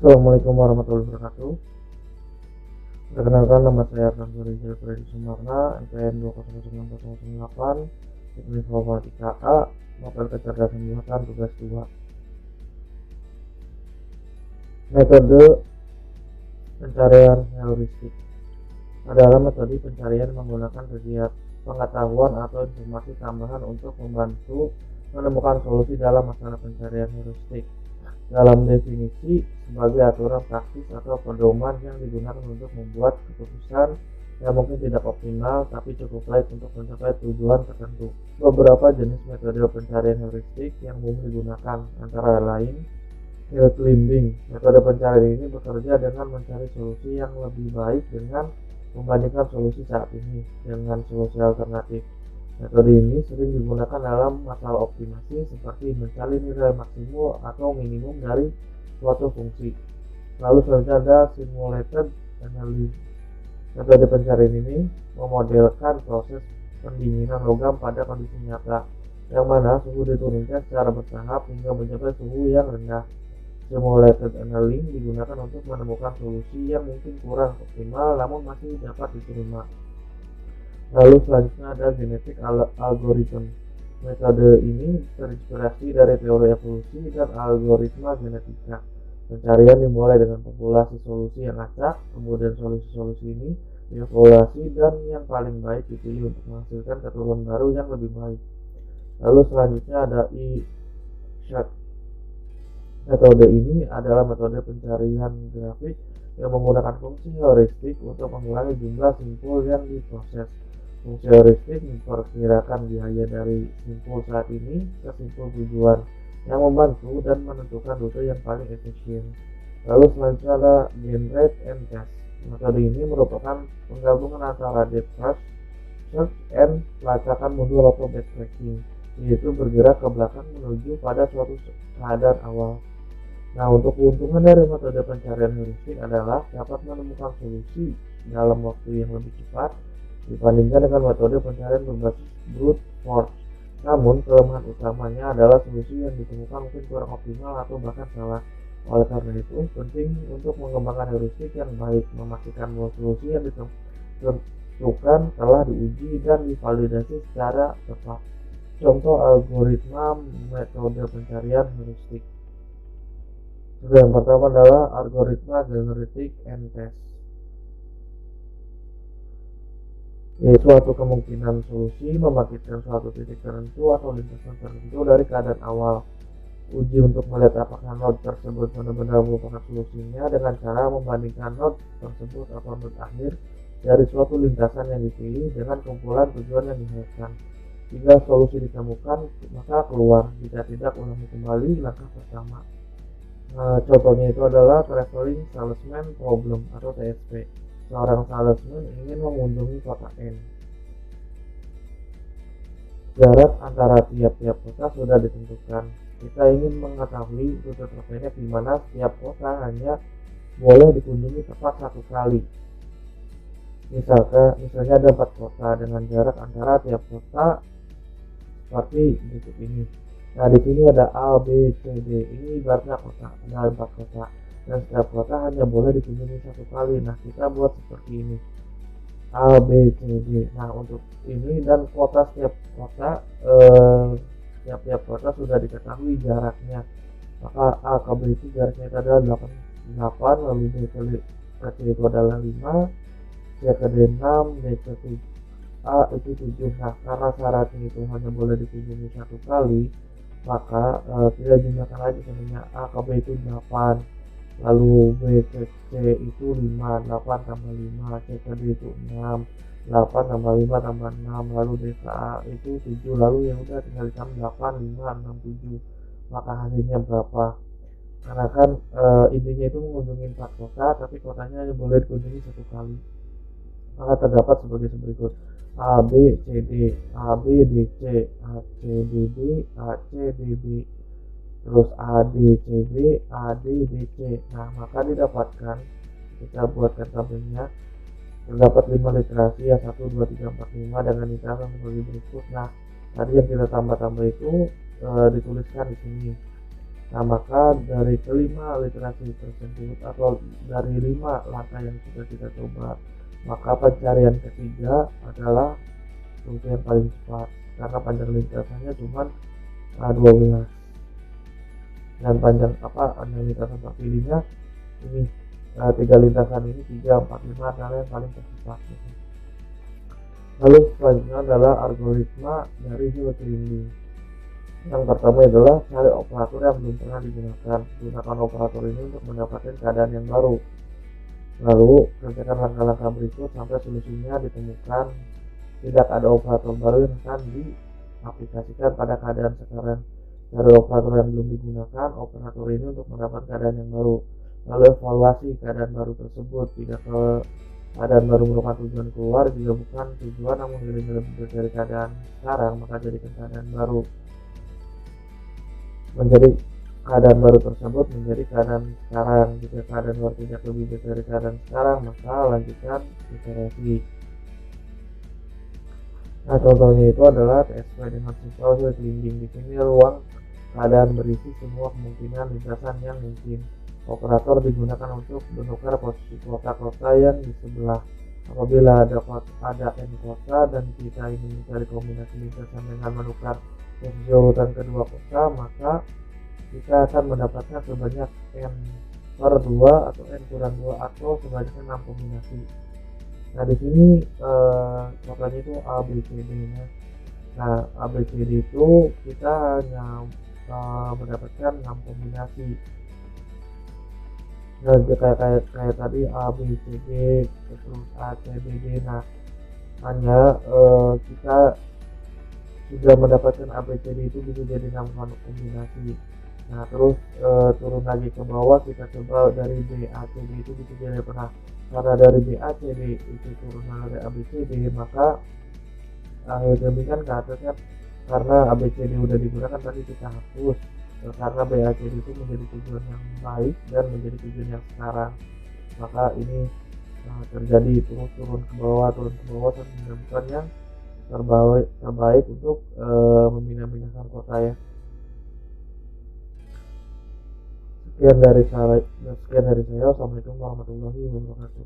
Assalamualaikum warahmatullahi wabarakatuh. Perkenalkan, nama saya Arkan Rizal Freddy Sumarna, NPM 2009008, Teknik Informatika A, Novel Kecerdasan Buatan, tugas 2. Metode pencarian heuristik adalah metode pencarian menggunakan kegiatan pengetahuan atau informasi tambahan untuk membantu menemukan solusi dalam masalah pencarian heuristik. Dalam definisi, sebagai aturan praktis atau pedoman yang digunakan untuk membuat keputusan yang mungkin tidak optimal tapi cukup baik untuk mencapai tujuan tertentu. Beberapa jenis metode pencarian heuristik yang umum digunakan antara lain hill climbing. Metode pencarian ini bekerja dengan mencari solusi yang lebih baik dengan membandingkan solusi saat ini dengan solusi alternatif. Metode ini sering digunakan dalam masalah optimasi seperti mencari nilai maksimum atau minimum dari suatu fungsi. Lalu selanjutnya ada simulated analysis. Metode pencarian ini memodelkan proses pendinginan logam pada kondisi nyata, yang mana suhu diturunkan secara bertahap hingga mencapai suhu yang rendah. Simulated analysis digunakan untuk menemukan solusi yang mungkin kurang optimal namun masih dapat diterima. Lalu selanjutnya ada genetic algorithm. Metode ini terinspirasi dari teori evolusi dan algoritma genetika. Pencarian dimulai dengan populasi solusi yang acak, kemudian solusi-solusi ini dievaluasi dan yang paling baik dipilih untuk menghasilkan keturunan baru yang lebih baik. Lalu selanjutnya ada E-shot. Metode ini adalah metode pencarian grafik yang menggunakan fungsi heuristik untuk mengurangi jumlah simpul yang diproses. Fungsi heuristik memperkirakan biaya dari simpul saat ini ke simpul tujuan yang membantu dan menentukan rute yang paling efisien. Lalu selanjutnya ada generate and test. Metode ini merupakan penggabungan antara depth first search and pelacakan mundur atau backtracking, yaitu bergerak ke belakang menuju pada suatu keadaan awal. Nah, untuk keuntungan dari metode pencarian heuristik adalah dapat menemukan solusi dalam waktu yang lebih cepat dibandingkan dengan metode pencarian berbasis brute force. Namun, kelemahan utamanya adalah solusi yang ditemukan mungkin kurang optimal atau bahkan salah. Oleh karena itu, penting untuk mengembangkan heuristik yang baik, memastikan bahwa solusi yang ditentukan telah diuji dan divalidasi secara tepat. Contoh algoritma metode pencarian heuristik. Yang pertama adalah algoritma generate and test. Yaitu suatu kemungkinan solusi membangkitkan suatu titik tertentu atau lintasan tertentu dari keadaan awal. Uji untuk melihat apakah node tersebut benar-benar merupakan solusinya dengan cara membandingkan node tersebut atau node akhir dari suatu lintasan yang dipilih dengan kumpulan tujuan yang diharapkan. Jika solusi ditemukan, maka keluar. Jika tidak, ulangi kembali langkah pertama. Contohnya itu adalah traveling salesman problem atau TSP. Seorang salesman ingin mengunjungi kota N. Jarak antara tiap-tiap kota sudah ditentukan. Kita ingin mengetahui rute terpendek di mana setiap kota hanya boleh dikunjungi tepat satu kali. Misalnya ada 4 kota dengan jarak antara tiap kota seperti berikut ini. Nah, di sini ada A, B, C, D. Ini ibaratnya kota, ada 4 kota. Dan setiap kota hanya boleh dikunjungi satu kali. Nah, kita buat seperti ini. A, B, C, D. Nah, untuk ini dan kota setiap kota sudah diketahui jaraknya. Maka A ke B itu jaraknya itu adalah 8, lalu B ke C itu adalah 5, C ke D 6, D ke A itu 7. Nah, karena syaratnya itu hanya boleh dikunjungi satu kali, maka kita jumlahkan lagi sebenarnya. A ke B itu 8, lalu B ke C itu 5, 8 tambah 5, C ke D itu 6, 8 tambah 5 tambah 6, lalu D ke A itu 7, lalu ya udah tinggal ditambah 8, 5, 6, 7. Maka hasilnya berapa? Karena kan intinya itu mengunjungi 4 kota, tapi kotanya hanya boleh dikunjungi satu kali. Maka terdapat sebagai berikut: A, B, C, D, A, B, D, C, A, C, D, B, A, C, D, B, terus A, D, C, B, A, D, B, C. Nah, maka didapatkan, kita buatkan tabelnya, terdapat 5 literasi ya, 1, 2, 3, 4, 5 dengan literasi sebagai berikut. Nah, tadi yang kita tambah-tambah itu dituliskan di sini. Nah, maka dari kelima literasi tersebut atau dari 5 langkah yang sudah kita coba, maka pencarian ketiga adalah rute yang paling cepat karena panjang lintasannya cuma 12 dan panjang lintasan terpilihnya ini 3 lintasan ini 3, 4, 5 adalah yang paling tercepat gitu. Lalu selanjutnya adalah algoritma dari geocaching. Yang pertama adalah cari operator yang belum pernah digunakan. Gunakan operator ini untuk mendapatkan keadaan yang baru. Lalu kerjakan langkah-langkah berikut sampai solusinya ditemukan. Tidak ada operator baru yang akan diaplikasikan pada keadaan sekarang. Cari operator yang belum digunakan operator ini untuk mendapat keadaan yang baru. Lalu evaluasi keadaan baru tersebut. Tidak keadaan baru merupakan tujuan keluar, jika bukan tujuan namun lebih dari keadaan sekarang, maka jadikan keadaan baru menjadi keadaan baru tersebut menjadi keadaan sekarang. Jika keadaan baru tidak lebih baik dari keadaan sekarang, maka lanjutkan iterasi. Nah, contohnya itu adalah sesuai dengan simple cleaning. Di sini ruang keadaan berisi semua kemungkinan lintasan yang mungkin. Operator digunakan untuk menukar posisi kota-kota yang di sebelah. Apabila ada n kota dan kita ingin mencari kombinasi lintasan dengan menukar posisi urutan kedua kota, maka kita akan mendapatkan sebanyak n per 2 atau n kurang 2 atau sebanyak 6 kombinasi. Nah, di sini contohnya itu A, B, C, D nya. Nah, A, B, C, D itu kita hanya mendapatkan 6 kombinasi. Nah, kayak tadi A, B, C, D terus A, C, B, D. Nah, hanya kita sudah mendapatkan A, B, C, D itu bisa jadi 6 kombinasi. Nah, terus turun lagi ke bawah, kita coba dari B, A, C, D itu bisa jadi pernah. Karena dari B, A, C, D itu turun dari A, B, C, D, maka demikian ke atasnya karena A, B, C, D udah digunakan tadi kita hapus. Karena B, A, C, D itu menjadi tujuan yang baik dan menjadi tujuan yang sekarang, maka ini terjadi turun ke bawah sampai menemukan yang terbaik untuk memindah-mindahkan kota ya. Sekian dari saya. Assalamualaikum warahmatullahi wabarakatuh.